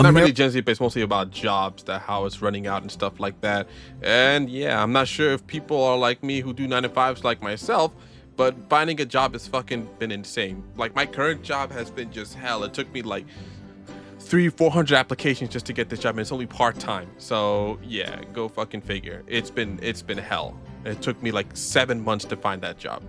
Not really Gen Z, but it's mostly about jobs, that how it's running out and stuff like that. And yeah, I'm not sure if people are like me who do 9 to 5s like myself, but finding a job has fucking been insane. Like my current job has been just hell. It took me like 300-400 applications just to get this job, and it's only part-time. So yeah, go fucking figure. It's been hell. It took me like 7 months to find that job.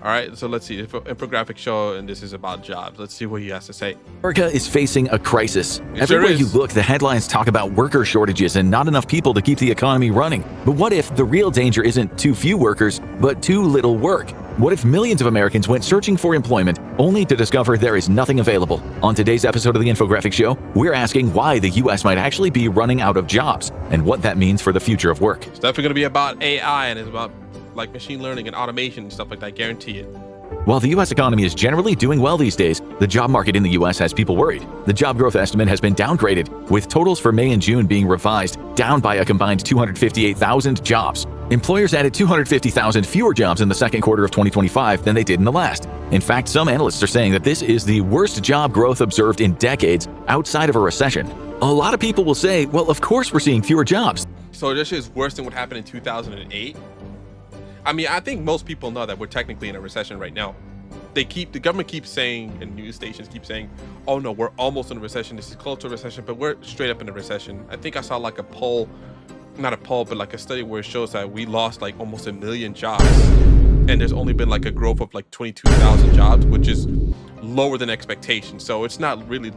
All right, so let's see. Infographic show, and this is about jobs. Let's see what he has to say. America is facing a crisis. It Everywhere sure you is. look, the headlines talk about worker shortages and not enough people to keep the economy running. But what if the real danger isn't too few workers, but too little work? What if millions of Americans went searching for employment only to discover there is nothing available? On today's episode of the Infographic Show, we're asking why the U.S. might actually be running out of jobs and what that means for the future of work. It's definitely going to be about AI, and it's about like machine learning and automation and stuff like that. I guarantee it. While the U.S. economy is generally doing well these days, the job market in the U.S. has people worried. The job growth estimate has been downgraded, with totals for May and June being revised down by a combined 258,000 jobs. Employers added 250,000 fewer jobs in the second quarter of 2025 than they did in the last. In fact, some analysts are saying that this is the worst job growth observed in decades outside of a recession. A lot of people will say, well, of course we're seeing fewer jobs. So this is worse than what happened in 2008. I mean, I think most people know that we're technically in a recession right now. The government keeps saying, and news stations keep saying, oh no, we're almost in a recession. This is close to a recession, but we're straight up in a recession. I think I saw like a poll, not a poll, but like a study where it shows that we lost like almost 1 million jobs. And there's only been like a growth of like 22,000 jobs, which is lower than expectations. So it's not really,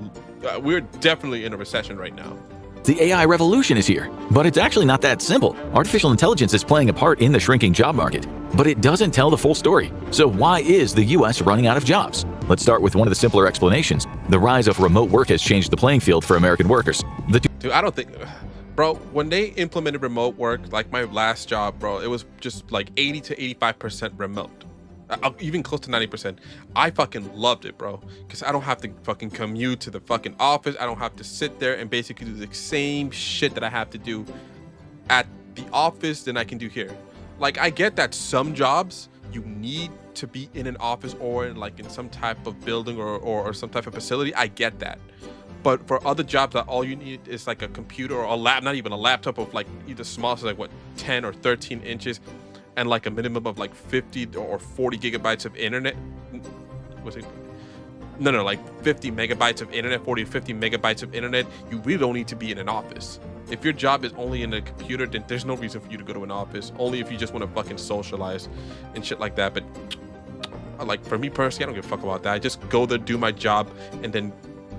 we're definitely in a recession right now. The AI revolution is here, but it's actually not that simple. Artificial intelligence is playing a part in the shrinking job market, but it doesn't tell the full story. So why is the US running out of jobs? Let's start with one of the simpler explanations. The rise of remote work has changed the playing field for American workers. Dude, I don't think, bro, when they implemented remote work, like my last job, bro, it was just like 80 to 85% remote. Even close to 90%. I fucking loved it, bro, because I don't have to fucking commute to the fucking office. I don't have to sit there and basically do the same shit that I have to do at the office than I can do here. Like, I get that some jobs you need to be in an office or in like in some type of building or some type of facility. I get that. But for other jobs that all you need is like a computer or a lap, not even a laptop, of like either small, so like what, 10 or 13 inches, and like a minimum of like 50 or 40 gigabytes of internet. Was it? No, like 50 megabytes of internet, 40 to 50 megabytes of internet. You really don't need to be in an office. If your job is only in a computer, then there's no reason for you to go to an office. Only if you just want to fucking socialize and shit like that. But like for me personally, I don't give a fuck about that. I just go there, do my job, and then,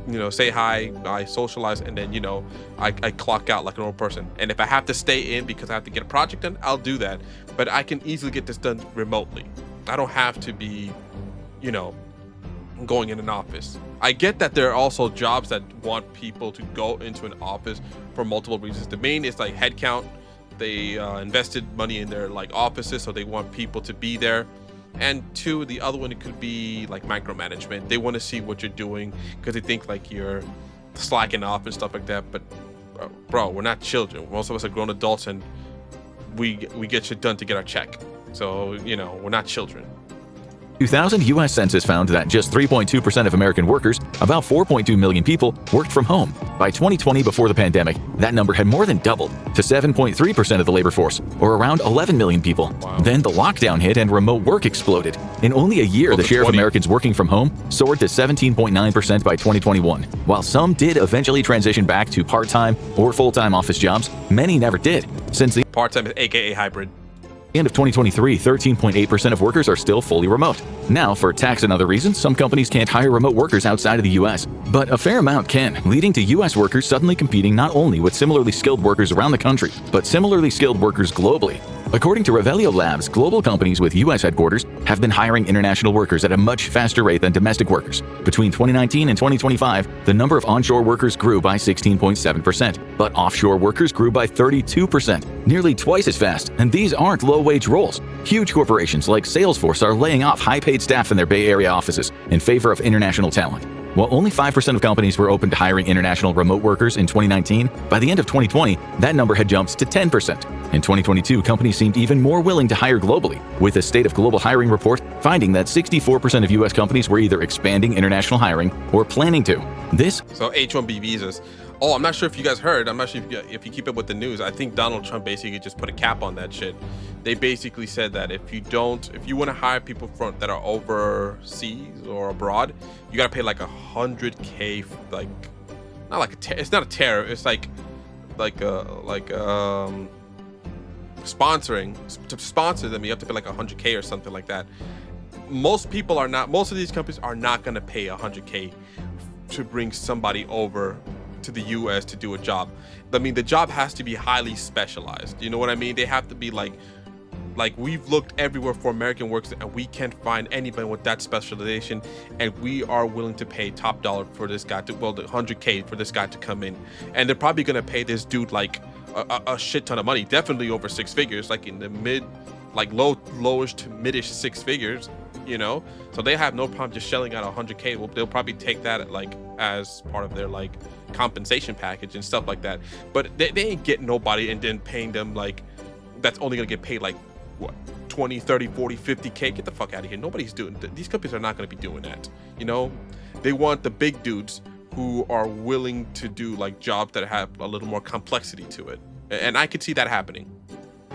you know, say hi, I socialize, and then, you know, I clock out like a normal person. And if I have to stay in because I have to get a project done, I'll do that. But I can easily get this done remotely. I don't have to be, you know, going in an office. I get that there are also jobs that want people to go into an office for multiple reasons. The main is like headcount. They invested money in their like offices, so they want people to be there. And two, the other one, it could be like micromanagement. They want to see what you're doing because they think like you're slacking off and stuff like that. But bro, we're not children. Most of us are grown adults, and we get shit done to get our check. So, you know, we're not children. 2000 U.S. Census found that just 3.2% of American workers, about 4.2 million people, worked from home. By 2020, before the pandemic, that number had more than doubled to 7.3% of the labor force, or around 11 million people. Wow. Then the lockdown hit and remote work exploded. In only a year, the share of Americans working from home soared to 17.9% by 2021. While some did eventually transition back to part-time or full-time office jobs, many never did. Since the Part-time is aka hybrid. end of 2023, 13.8% of workers are still fully remote. Now, for tax and other reasons, some companies can't hire remote workers outside of the U.S., but a fair amount can, leading to U.S. workers suddenly competing not only with similarly skilled workers around the country, but similarly skilled workers globally. According to Revelio Labs, global companies with U.S. headquarters have been hiring international workers at a much faster rate than domestic workers. Between 2019 and 2025, the number of onshore workers grew by 16.7%, but offshore workers grew by 32%, nearly twice as fast, and these aren't low-wage roles. Huge corporations like Salesforce are laying off high-paid staff in their Bay Area offices in favor of international talent. While only 5% of companies were open to hiring international remote workers in 2019, by the end of 2020, that number had jumped to 10%. In 2022, companies seemed even more willing to hire globally, with a State of Global Hiring report finding that 64% of U.S. companies were either expanding international hiring or planning to. So H-1B visas. Oh, I'm not sure if you guys heard. I'm not sure if you keep up with the news. I think Donald Trump basically just put a cap on that shit. They basically said that if you want to hire people that are overseas or abroad, you gotta pay like $100K, like not like it's not a tariff. It's like sponsoring to sponsor them. You have to pay like $100K or something like that. Most of these companies are not gonna pay $100K to bring somebody over to the US to do a job. I mean, the job has to be highly specialized. You know what I mean? They have to be like we've looked everywhere for American workers and we can't find anybody with that specialization, and we are willing to pay top dollar for this guy the $100K for this guy to come in. And they're probably gonna pay this dude like a shit ton of money, definitely over six figures, like in the lowish to midish six figures, you know. So they have no problem just shelling out $100K. Well, they'll probably take that like as part of their like compensation package and stuff like that. But they ain't getting nobody and then paying them like that's only gonna get paid like what, 20, 30, 40, 50K. Get the fuck out of here. Nobody's doing these companies are not going to be doing that. You know, they want the big dudes who are willing to do like jobs that have a little more complexity to it, and I could see that happening.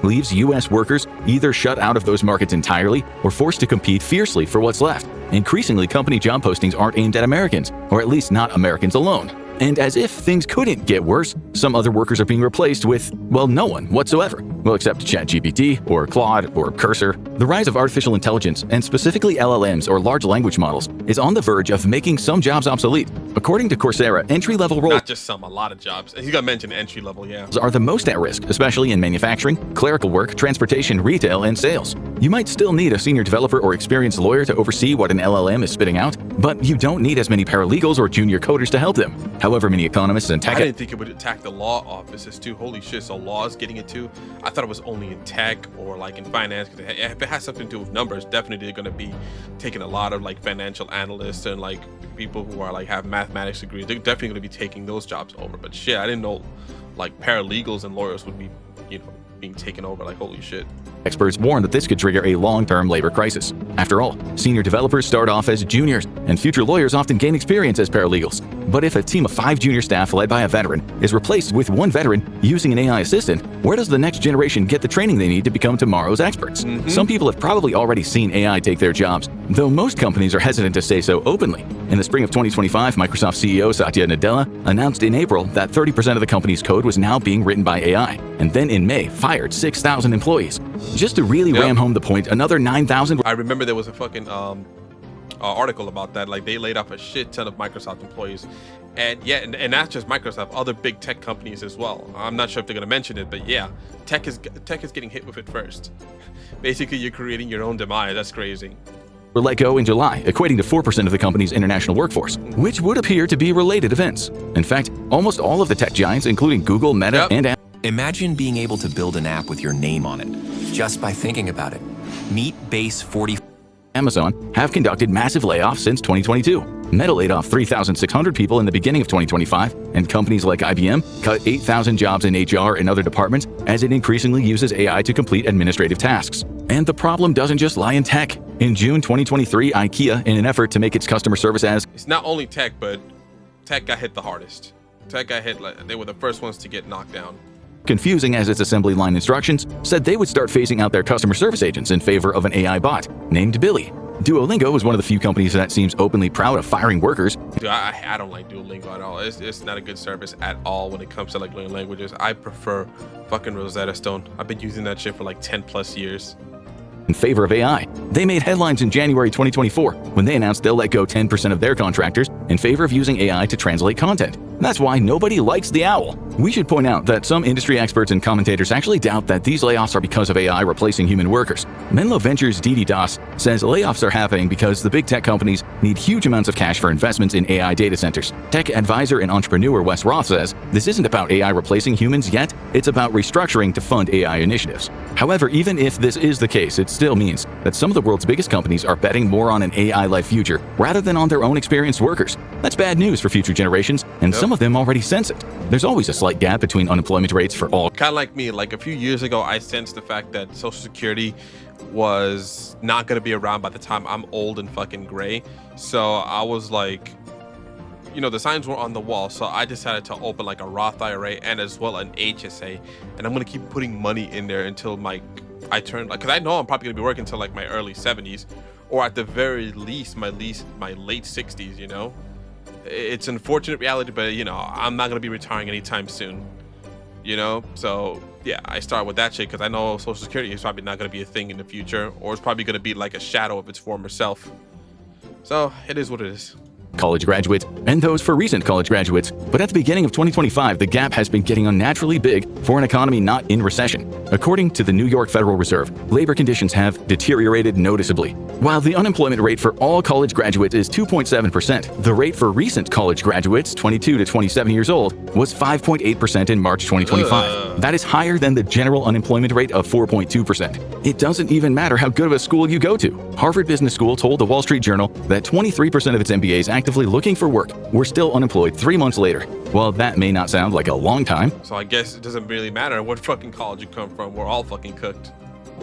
Leaves U.S. workers either shut out of those markets entirely or forced to compete fiercely for what's left. Increasingly, company job postings aren't aimed at Americans, or at least not Americans alone. And as if things couldn't get worse, some other workers are being replaced with, well, no one whatsoever. Well, except ChatGPT, or Claude, or Cursor. The rise of artificial intelligence, and specifically LLMs or large language models, is on the verge of making some jobs obsolete. According to Coursera, entry-level roles— not just some, a lot of jobs. And you gotta mention entry-level, yeah. —are the most at risk, especially in manufacturing, clerical work, transportation, retail, and sales. You might still need a senior developer or experienced lawyer to oversee what an LLM is spitting out, but you don't need as many paralegals or junior coders to help them. However, many economists and tech— I didn't think it would attack the law offices too. Holy shit, so law is getting it too? I thought it was only in tech or like in finance. If it has something to do with numbers, definitely they're gonna be taking a lot of like financial analysts and like people who are like have mathematics degrees. They're definitely gonna be taking those jobs over. But shit, I didn't know like paralegals and lawyers would be, you know, being taken over. Like, holy shit. Experts warn that this could trigger a long-term labor crisis. After all, senior developers start off as juniors, and future lawyers often gain experience as paralegals. But if a team of 5 junior staff led by a veteran is replaced with one veteran using an AI assistant, where does the next generation get the training they need to become tomorrow's experts? Some people have probably already seen AI take their jobs, though most companies are hesitant to say so openly. In the spring of 2025, Microsoft CEO Satya Nadella announced in April that 30% of the company's code was now being written by AI, and then in May fired 6,000 employees. Just to really ram home the point, another 9,000— I remember there was a fucking article about that. Like, they laid off a shit ton of Microsoft employees, and yeah, and that's just Microsoft, other big tech companies as well. I'm not sure if they're gonna mention it, but yeah, tech is getting hit with it first. Basically, you're creating your own demise. That's crazy. were let go in July, equating to 4% of the company's international workforce, which would appear to be related events. In fact, almost all of the tech giants, including Google, Meta, and Apple— Imagine being able to build an app with your name on it, just by thinking about it. Meet Base 40. Amazon have conducted massive layoffs since 2022. Meta laid off 3,600 people in the beginning of 2025, and companies like IBM cut 8,000 jobs in HR and other departments as it increasingly uses AI to complete administrative tasks. And the problem doesn't just lie in tech. In June 2023, IKEA, in an effort to make its customer service as— It's not only tech, but tech got hit the hardest. Tech got hit, like, they were the first ones to get knocked down. Confusing as its assembly line instructions, said they would start phasing out their customer service agents in favor of an AI bot named Billy. Duolingo is one of the few companies that seems openly proud of firing workers. Dude, I don't like Duolingo at all. It's not a good service at all when it comes to like learning languages. I prefer fucking Rosetta Stone. I've been using that shit for like 10 plus years. In favor of AI. They made headlines in January 2024 when they announced they'll let go 10% of their contractors in favor of using AI to translate content. That's why nobody likes the owl. We should point out that some industry experts and commentators actually doubt that these layoffs are because of AI replacing human workers. Menlo Ventures' Didi Das says layoffs are happening because the big tech companies need huge amounts of cash for investments in AI data centers. Tech advisor and entrepreneur Wes Roth says this isn't about AI replacing humans yet, it's about restructuring to fund AI initiatives. However, even if this is the case, it still means that some of the world's biggest companies are betting more on an AI-like future rather than on their own experienced workers. That's bad news for future generations, and some of them already sense it. There's always a slight gap between unemployment rates for all. Kind of like me, like a few years ago, I sensed the fact that Social Security was not going to be around by the time I'm old and fucking gray. So I was like, you know, the signs were on the wall. So I decided to open like a Roth IRA and as well an HSA. And I'm going to keep putting money in there until I turn, like, because I know I'm probably going to be working until like my early 70s, or at the very least my late 60s, you know. It's an unfortunate reality, but you know, I'm not going to be retiring anytime soon, you know. So yeah, I start with that shit because I know Social Security is probably not going to be a thing in the future, or it's probably going to be like a shadow of its former self. So it is what it is. College graduates and those for recent college graduates. But at the beginning of 2025, the gap has been getting unnaturally big for an economy not in recession. According to the New York Federal Reserve, labor conditions have deteriorated noticeably. While the unemployment rate for all college graduates is 2.7%, the rate for recent college graduates, 22 to 27 years old, was 5.8% in March 2025. That is higher than the general unemployment rate of 4.2%. It doesn't even matter how good of a school you go to. Harvard Business School told the Wall Street Journal that 23% of its MBAs actively looking for work were still unemployed 3 months later. While that may not sound like a long time, so I guess it doesn't really matter what fucking college you come from. We're all fucking cooked.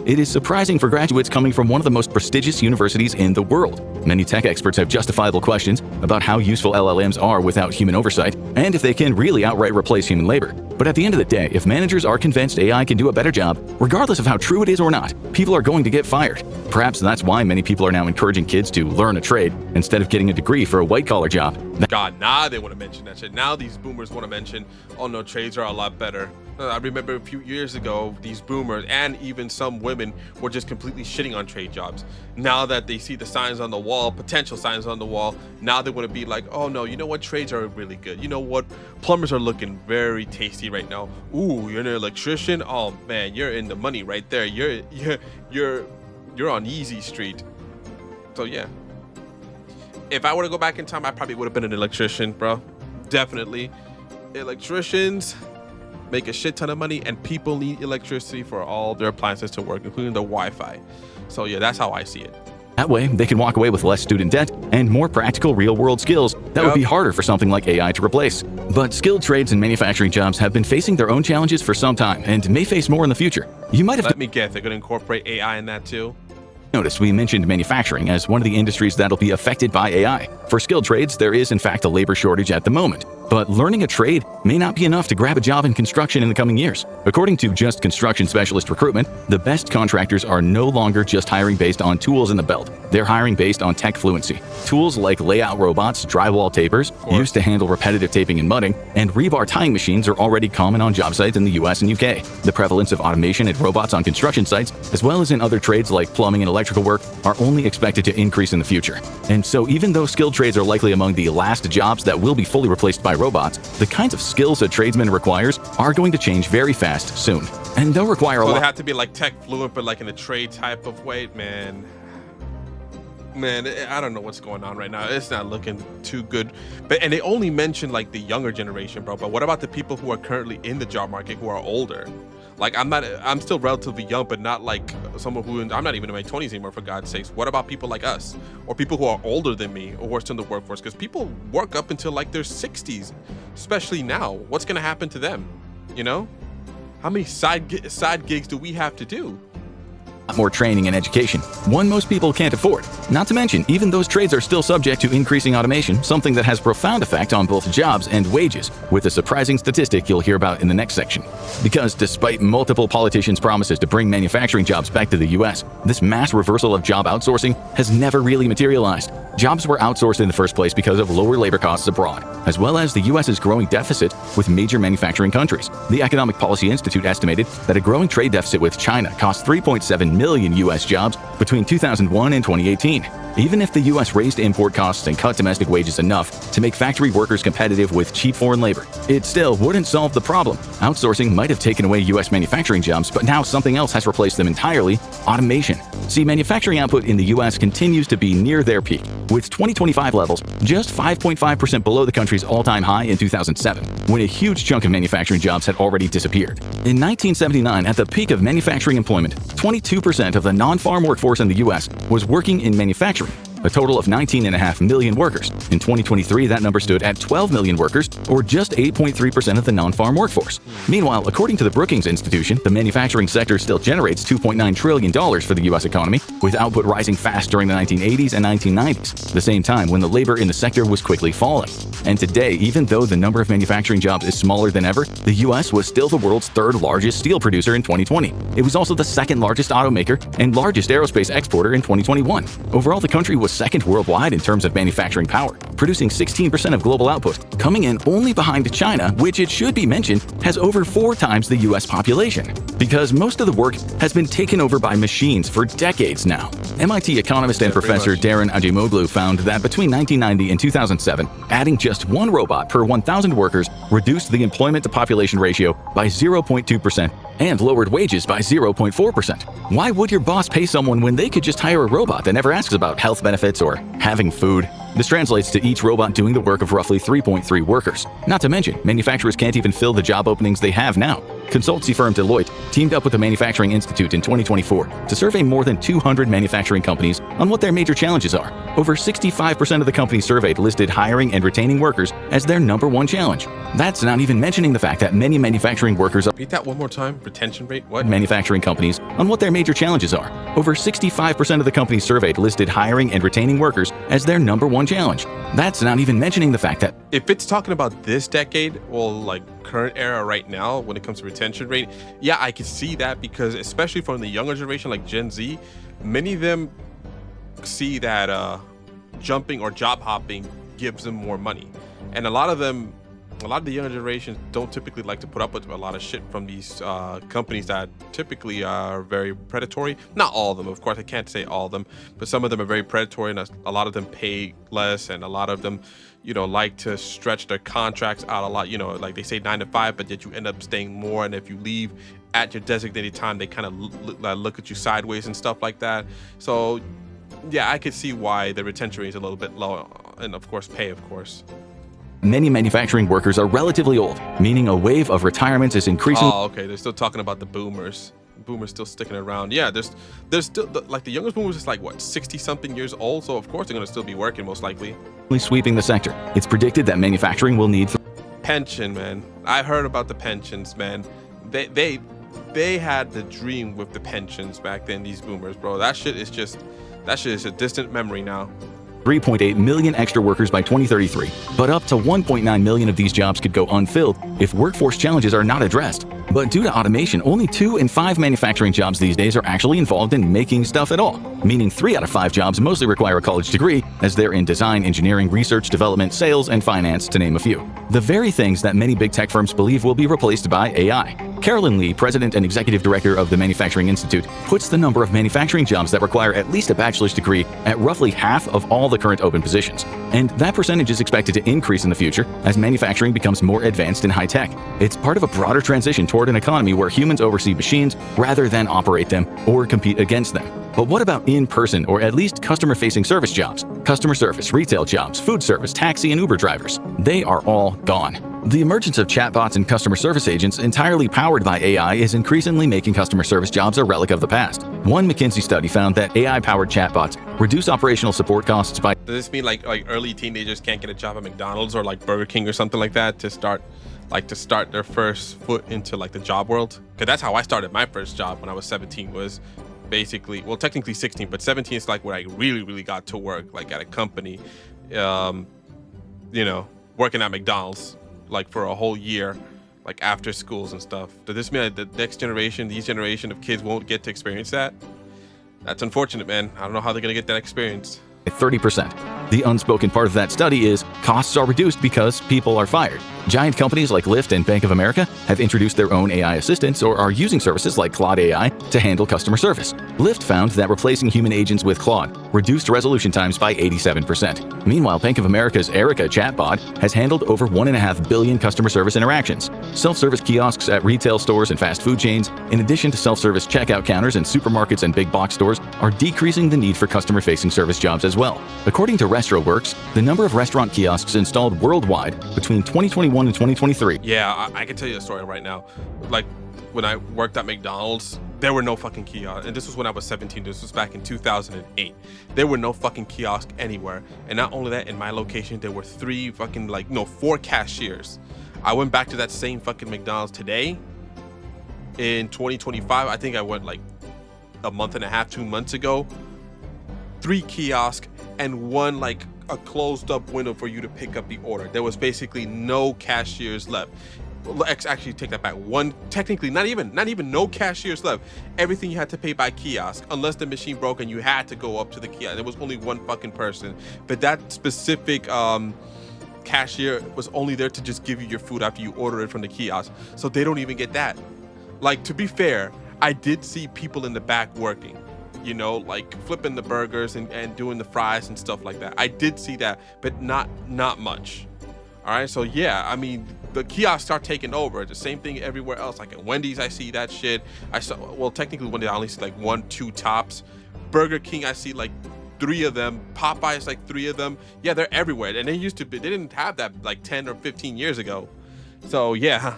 it is surprising for graduates coming from one of the most prestigious universities in the world. Many tech experts have justifiable questions about how useful LLMs are without human oversight, and if they can really outright replace human labor. But at the end of the day, if managers are convinced AI can do a better job, regardless of how true it is or not, people are going to get fired. Perhaps that's why many people are now encouraging kids to learn a trade instead of getting a degree for a white-collar job. God, now they want to mention that shit. Now these boomers want to mention, oh no, trades are a lot better. I remember a few years ago, these boomers and even some women were just completely shitting on trade jobs. Now that they see the signs on the wall, potential signs on the wall, now they want to be like, oh no, you know what, trades are really good. You know what, plumbers are looking very tasty right now. Ooh, you're an electrician? Oh man, you're in the money right there. You're on easy street. So yeah. If I were to go back in time, I probably would have been an electrician, bro. Definitely. Electricians make a shit ton of money, and people need electricity for all their appliances to work, including the Wi-Fi. So yeah, that's how I see it. That way, they can walk away with less student debt and more practical real-world skills that would be harder for something like AI to replace. But skilled trades and manufacturing jobs have been facing their own challenges for some time and may face more in the future. You might have Let me guess, they're going to incorporate AI in that too? noticed we mentioned manufacturing as one of the industries that'll be affected by AI. For skilled trades, there is in fact a labor shortage at the moment. But learning a trade may not be enough to grab a job in construction in the coming years. According to Just Construction Specialist Recruitment, the best contractors are no longer just hiring based on tools in the belt. They're hiring based on tech fluency. Tools like layout robots, drywall tapers, used to handle repetitive taping and mudding, and rebar tying machines are already common on job sites in the US and UK. The prevalence of automation and robots on construction sites, as well as in other trades like plumbing and electrical work, are only expected to increase in the future. And so even though skilled trades are likely among the last jobs that will be fully replaced by robots, the kinds of skills a tradesman requires are going to change very fast soon. And they'll require a lot. So they have to be like tech fluent, but like in a trade type of way, man. Man, I don't know what's going on right now. It's not looking too good. And they only mention like the younger generation, bro. But what about the people who are currently in the job market who are older? Like I'm still relatively young, but not like someone who, I'm not even in my 20s anymore, for God's sakes. What about people like us, or people who are older than me, or who are still in the workforce? Because people work up until like their 60s, especially now. What's gonna happen to them? You know, how many side gigs do we have to do? More training and education, one most people can't afford. Not to mention, even those trades are still subject to increasing automation, something that has profound effect on both jobs and wages, with a surprising statistic you'll hear about in the next section. Because despite multiple politicians' promises to bring manufacturing jobs back to the US, this mass reversal of job outsourcing has never really materialized. Jobs were outsourced in the first place because of lower labor costs abroad, as well as the US's growing deficit with major manufacturing countries. The Economic Policy Institute estimated that a growing trade deficit with China costs $3.7 million U.S. jobs between 2001 and 2018. Even if the U.S. raised import costs and cut domestic wages enough to make factory workers competitive with cheap foreign labor, it still wouldn't solve the problem. Outsourcing might have taken away U.S. manufacturing jobs, but now something else has replaced them entirely: automation. See, manufacturing output in the U.S. continues to be near their peak, with 2025 levels just 5.5% below the country's all-time high in 2007, when a huge chunk of manufacturing jobs had already disappeared. In 1979, at the peak of manufacturing employment, 22% of the non-farm workforce in the U.S. was working in manufacturing, a total of 19.5 million workers. In 2023, that number stood at 12 million workers, or just 8.3% of the non-farm workforce. Meanwhile, according to the Brookings Institution, the manufacturing sector still generates $2.9 trillion for the U.S. economy, with output rising fast during the 1980s and 1990s, the same time when the labor in the sector was quickly falling. And today, even though the number of manufacturing jobs is smaller than ever, the U.S. was still the world's third largest steel producer in 2020. It was also the second largest automaker and largest aerospace exporter in 2021. Overall, the country was second worldwide in terms of manufacturing power, producing 16% of global output, coming in only behind China, which, it should be mentioned, has over 4 times the U.S. population. Because most of the work has been taken over by machines for decades now. MIT economist and professor Darren Acemoglu found that between 1990 and 2007, adding just 1 robot per 1,000 workers reduced the employment-to-population ratio by 0.2% and lowered wages by 0.4%. Why would your boss pay someone when they could just hire a robot that never asks about health benefits or having food? This translates to each robot doing the work of roughly 3.3 workers. Not to mention, manufacturers can't even fill the job openings they have now. Consultancy firm Deloitte teamed up with the Manufacturing Institute in 2024 to survey more than 200 manufacturing companies on what their major challenges are. Over 65% of the companies surveyed listed hiring and retaining workers as their #1 challenge. That's not even mentioning the fact that many manufacturing workers Repeat that one more time. Retention rate? What? manufacturing companies on what their major challenges are. Over 65% of the companies surveyed listed hiring and retaining workers as their #1 challenge. That's not even mentioning the fact that If it's talking about this decade, well, like current era right now, when it comes to retention rate, yeah, I can see that, because especially from the younger generation, like Gen Z, many of them see that jumping or job hopping gives them more money. And a lot of the younger generations don't typically like to put up with a lot of shit from these companies that typically are very predatory. Not all of them, of course, I can't say all of them, but some of them are very predatory, and a lot of them pay less, and a lot of them, like to stretch their contracts out a lot. Like they say 9 to 5, but yet you end up staying more, and if you leave at your designated time, they kind of look at you sideways and stuff like that. So yeah, I could see why the retention rate is a little bit low, and of course pay, of course. many manufacturing workers are relatively old, meaning a wave of retirements is increasing. Oh, okay. They're still talking about the boomers. Boomers still sticking around. Yeah, there's still like the youngest boomers is like what, 60-something years old. So of course they're gonna still be working most likely. Sweeping the sector. It's predicted that manufacturing will need Pension, man. I heard about the pensions, man. They had the dream with the pensions back then. These boomers, bro. That shit is a distant memory now. 3.8 million extra workers by 2033, but up to 1.9 million of these jobs could go unfilled if workforce challenges are not addressed. But due to automation, only 2 in 5 manufacturing jobs these days are actually involved in making stuff at all, meaning 3 out of 5 jobs mostly require a college degree, as they're in design, engineering, research, development, sales, and finance, to name a few. The very things that many big tech firms believe will be replaced by AI. Carolyn Lee, president and executive director of the Manufacturing Institute, puts the number of manufacturing jobs that require at least a bachelor's degree at roughly half of all the current open positions. And that percentage is expected to increase in the future as manufacturing becomes more advanced and high-tech. It's part of a broader transition toward an economy where humans oversee machines rather than operate them or compete against them. But what about in-person or at least customer-facing service jobs? Customer service, retail jobs, food service, taxi, and Uber drivers. They are all gone. The emergence of chatbots and customer service agents entirely powered by AI is increasingly making customer service jobs a relic of the past. One McKinsey study found that AI-powered chatbots reduce operational support costs by... Does this mean like early teenagers can't get a job at McDonald's or like Burger King or something like that to start their first foot into like the job world? Because that's how I started my first job when I was 17, was basically, well, technically 16, but 17 is like where I really got to work, like at a company, working at McDonald's, like for a whole year, like after schools and stuff. Does this mean that the next generation, these generation of kids won't get to experience that? That's unfortunate, man. I don't know how they're gonna get that experience. 30%. The unspoken part of that study is costs are reduced because people are fired. Giant companies like Lyft and Bank of America have introduced their own AI assistants or are using services like Claude AI to handle customer service. Lyft found that replacing human agents with Claude reduced resolution times by 87%. Meanwhile, Bank of America's Erica chatbot has handled over 1.5 billion customer service interactions. Self-service kiosks at retail stores and fast food chains, in addition to self-service checkout counters in supermarkets and big box stores, are decreasing the need for customer-facing service jobs as well. According to RestroWorks, the number of restaurant kiosks installed worldwide between 2021 and 2023. Yeah, I can tell you a story right now. Like, when I worked at McDonald's, there were no fucking kiosks. And this was when I was 17. This was back in 2008. There were no fucking kiosks anywhere. And not only that, in my location, there were 4 cashiers. I went back to that same fucking McDonald's today in 2025. I think I went like a month and a half, 2 months ago. 3 kiosks and one like a closed up window for you to pick up the order. There was basically no cashiers left. Let's actually take that back. Technically, not even no cashiers left. Everything you had to pay by kiosk, unless the machine broke and you had to go up to the kiosk. There was only one fucking person, but that specific cashier was only there to just give you your food after you order it from the kiosk. So they don't even get that. Like, to be fair, I did see people in the back working, you know, like flipping the burgers and doing the fries and stuff like that. I did see that, but not much. All right, so yeah, I mean, the kiosks start taking over. The same thing everywhere else. Like at Wendy's, I see that shit. Technically Wendy's, I only see like 1, 2 tops. Burger King, I see like 3 of them. Popeyes, like 3 of them. Yeah, they're everywhere. And they didn't have that like 10 or 15 years ago. So yeah.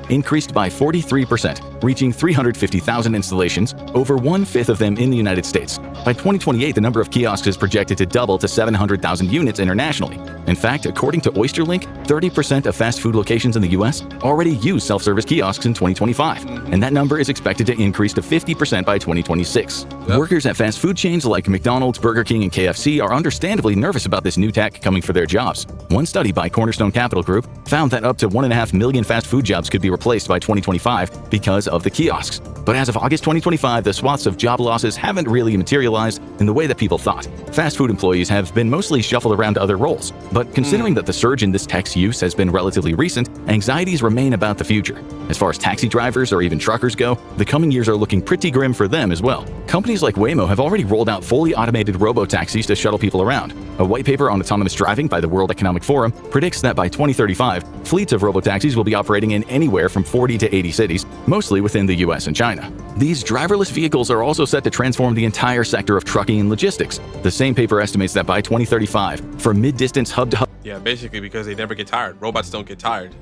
Increased by 43%, reaching 350,000 installations, over 1/5 of them in the United States. By 2028, the number of kiosks is projected to double to 700,000 units internationally. In fact, according to Oysterlink, 30% of fast food locations in the US already use self-service kiosks in 2025, and that number is expected to increase to 50% by 2026. Yep. Workers at fast food chains like McDonald's, Burger King, and KFC are understandably nervous about this new tech coming for their jobs. One study by Cornerstone Capital Group found that up to 1.5 million fast food jobs could be replaced by 2025 because of the kiosks. But as of August 2025, the swaths of job losses haven't really materialized in the way that people thought. Fast food employees have been mostly shuffled around to other roles. But considering that the surge in this tech's use has been relatively recent, anxieties remain about the future. As far as taxi drivers or even truckers go, the coming years are looking pretty grim for them as well. Companies like Waymo have already rolled out fully automated robo-taxis to shuttle people around. A white paper on autonomous driving by the World Economic Forum predicts that by 2035, fleets of robo-taxis will be operating in anywhere from 40 to 80 cities, mostly within the US and China. These driverless vehicles are also set to transform the entire sector of trucking and logistics. The same paper estimates that by 2035, for mid-distance hub-to-hub basically because they never get tired. Robots don't get tired.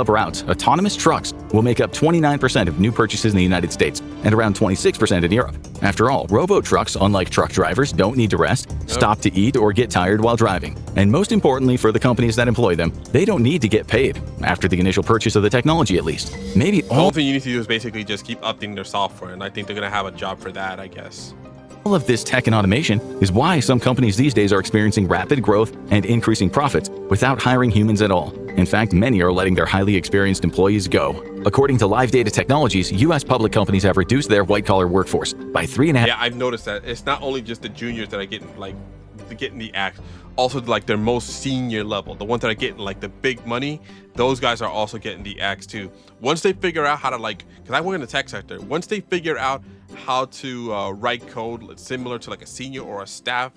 routes, autonomous trucks will make up 29% of new purchases in the United States and around 26% in Europe. After all, robo-trucks, unlike truck drivers, don't need to rest, stop to eat, or get tired while driving. And most importantly for the companies that employ them, they don't need to get paid, after the initial purchase of the technology at least. Maybe the whole thing you need to do is basically just keep updating their software, and I think they're going to have a job for that, I guess. All of this tech and automation is why some companies these days are experiencing rapid growth and increasing profits without hiring humans at all. In fact, many are letting their highly experienced employees go. According to Live Data Technologies, U.S. public companies have reduced their white-collar workforce by 3.5. Yeah, I've noticed that. It's not only just the juniors that are getting the axe, also like their most senior level, the ones that are getting like the big money, those guys are also getting the axe too. Once they figure out how to because I work in the tech sector, once they figure out how to write code similar to like a senior or a staff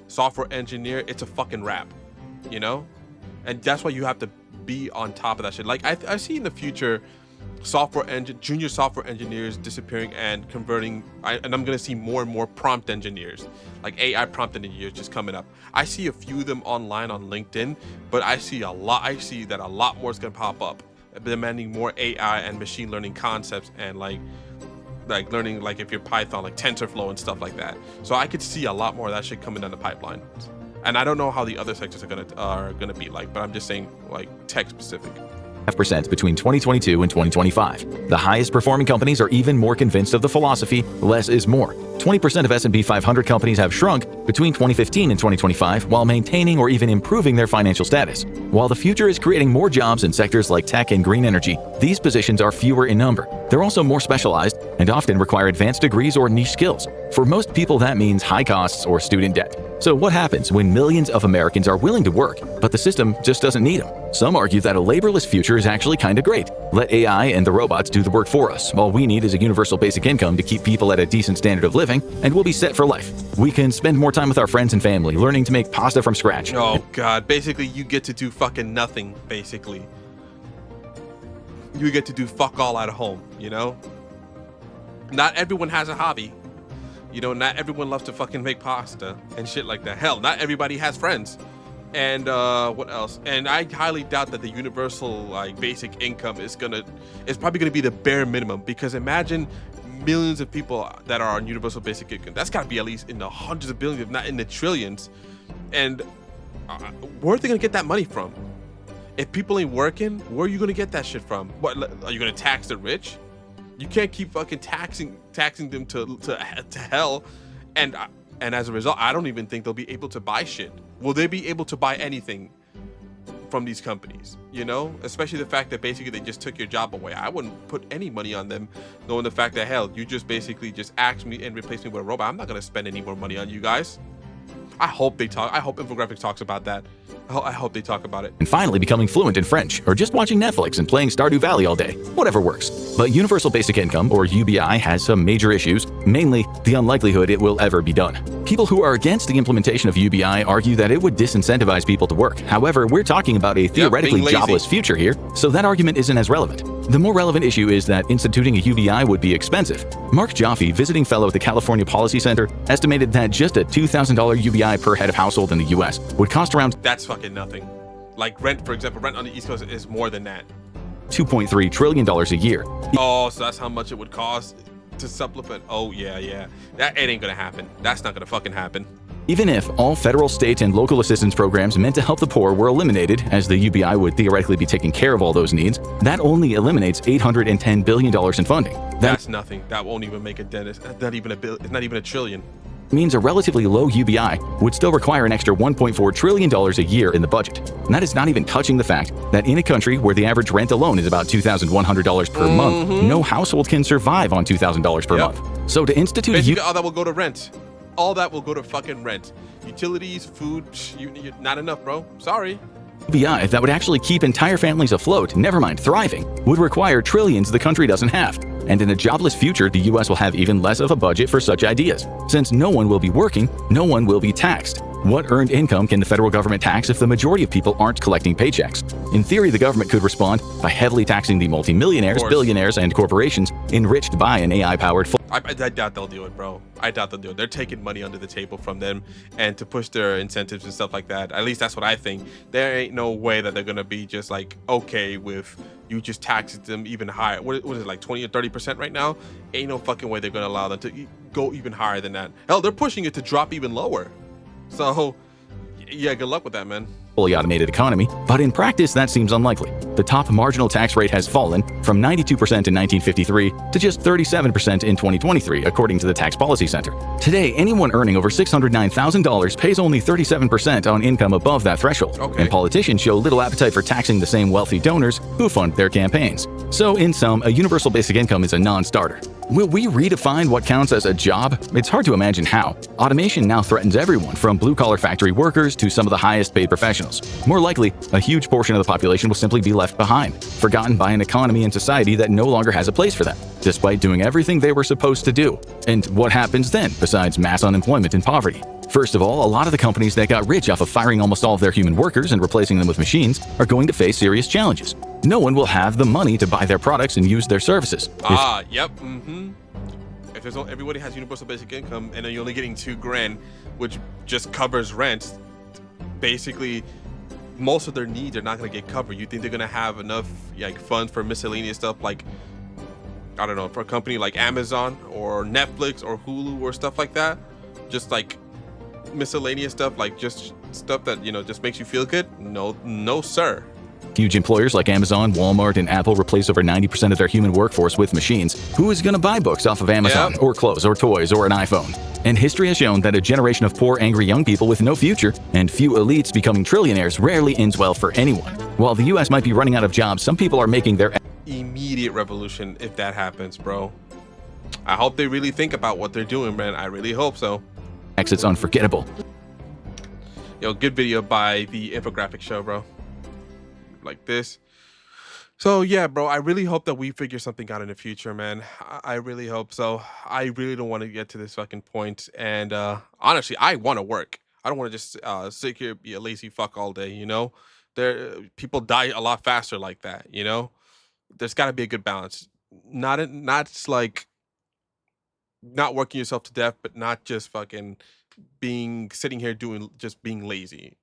software engineer, it's a fucking wrap, you know? And that's why you have to be on top of that shit. Like I see in the future junior software engineers disappearing and converting, and I'm gonna see more and more prompt engineers, like AI prompt engineers just coming up. I see a few of them online on LinkedIn, but I see that a lot more is gonna pop up, demanding more AI and machine learning concepts and like learning like if you're Python, like TensorFlow and stuff like that. So I could see a lot more of that shit coming down the pipeline. And I don't know how the other sectors are gonna be like, but I'm just saying like tech specific. % between 2022 and 2025. The highest performing companies are even more convinced of the philosophy, less is more. 20% of S&P 500 companies have shrunk between 2015 and 2025 while maintaining or even improving their financial status. While the future is creating more jobs in sectors like tech and green energy, these positions are fewer in number. They're also more specialized and often require advanced degrees or niche skills. For most people, that means high costs or student debt. So what happens when millions of Americans are willing to work, but the system just doesn't need them? Some argue that a laborless future is actually kind of great. Let AI and the robots do the work for us. All we need is a universal basic income to keep people at a decent standard of living, and we'll be set for life. We can spend more time with our friends and family, learning to make pasta from scratch. Oh God, basically you get to do fucking nothing, basically. You get to do fuck all at home, you know? Not everyone has a hobby. You know, not everyone loves to fucking make pasta and shit like that. Hell, not everybody has friends. And what else? And I highly doubt that the universal like basic income is probably gonna be the bare minimum, because imagine millions of people that are on universal basic income. That's gotta be at least in the hundreds of billions, if not in the trillions. And where are they gonna get that money from? If people ain't working, where are you gonna get that shit from? What, are you gonna tax the rich? You can't keep fucking taxing them to hell, and as a result, I don't even think they'll be able to buy shit. Will they be able to buy anything from these companies? You know, especially the fact that basically they just took your job away. I wouldn't put any money on them, knowing the fact that hell, you just basically just axed me and replaced me with a robot. I'm not gonna spend any more money on you guys. I hope Infographic talks about that. I hope they talk about it. And finally becoming fluent in French, or just watching Netflix and playing Stardew Valley all day. Whatever works. But Universal Basic Income, or UBI, has some major issues, mainly the unlikelihood it will ever be done. People who are against the implementation of UBI argue that it would disincentivize people to work. However, we're talking about a theoretically jobless future here, so that argument isn't as relevant. The more relevant issue is that instituting a UBI would be expensive. Mark Jaffe, visiting fellow at the California Policy Center, estimated that just a $2,000 UBI per head of household in the US would cost around— That's fucking nothing. Like rent, for example, rent on the East Coast is more than that. $2.3 trillion a year. Oh, so that's how much it would cost to supplement. Oh, yeah. That it ain't gonna happen. That's not gonna fucking happen. Even if all federal, state, and local assistance programs meant to help the poor were eliminated, as the UBI would theoretically be taking care of all those needs, that only eliminates $810 billion in funding. That's nothing. That won't even make a dent. It's not even a trillion. Means a relatively low UBI would still require an extra $1.4 trillion a year in the budget. And that is not even touching the fact that in a country where the average rent alone is about $2,100 per month, no household can survive on $2,000 per month. So to institute basically, all that will go to rent. All that will go to fucking rent. Utilities, food, not enough, bro. Sorry. UBI that would actually keep entire families afloat, never mind thriving, would require trillions the country doesn't have. And in a jobless future, the US will have even less of a budget for such ideas. Since no one will be working, no one will be taxed. What earned income can the federal government tax if the majority of people aren't collecting paychecks? In theory, the government could respond by heavily taxing the multimillionaires, billionaires, and corporations enriched by an AI-powered I doubt they'll do it, bro. I doubt they'll do it. They're taking money under the table from them and to push their incentives and stuff like that. At least that's what I think. There ain't no way that they're gonna be just like okay with you just taxing them even higher. What is it, like 20 or 30% right now? Ain't no fucking way they're gonna allow them to go even higher than that. Hell, they're pushing it to drop even lower. So yeah, good luck with that, man. Fully automated economy, but in practice that seems unlikely. The top marginal tax rate has fallen from 92% in 1953 to just 37% in 2023, according to the Tax Policy Center. Today, anyone earning over $609,000 pays only 37% on income above that threshold, and politicians show little appetite for taxing the same wealthy donors who fund their campaigns. So in sum, a universal basic income is a non-starter. Will we redefine what counts as a job? It's hard to imagine how. Automation now threatens everyone, from blue-collar factory workers to some of the highest-paid professionals. More likely, a huge portion of the population will simply be left behind, forgotten by an economy and society that no longer has a place for them, despite doing everything they were supposed to do. And what happens then, besides mass unemployment and poverty? First of all, a lot of the companies that got rich off of firing almost all of their human workers and replacing them with machines are going to face serious challenges. No one will have the money to buy their products and use their services. If everybody has universal basic income and then you're only getting $2,000, which just covers rent, basically most of their needs are not going to get covered. You think they're going to have enough like funds for miscellaneous stuff, like I don't know, for a company like Amazon or Netflix or Hulu or stuff like that? Just like miscellaneous stuff, like just stuff that, you know, just makes you feel good? No sir. Huge employers like Amazon, Walmart, and Apple replace over 90% of their human workforce with machines. Who is going to buy books off of Amazon, or clothes, or toys, or an iPhone? And history has shown that a generation of poor, angry young people with no future and few elites becoming trillionaires rarely ends well for anyone. While the US might be running out of jobs, some people are making their immediate revolution if that happens, bro. I hope they really think about what they're doing, man. I really hope so. Exits unforgettable. Yo, good video by the Infographic show, bro. Like this. So yeah, bro, I really hope that we figure something out in the future, man. I really hope so. I really don't want to get to this fucking point. And honestly, I want to work. I don't want to just sit here be a lazy fuck all day, you know? There people die a lot faster like that, you know? There's got to be a good balance. Not like not working yourself to death, but not just fucking being sitting here doing just being lazy.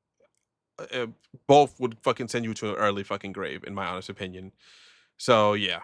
Uh, both would fucking send you to an early fucking grave, in my honest opinion. So yeah,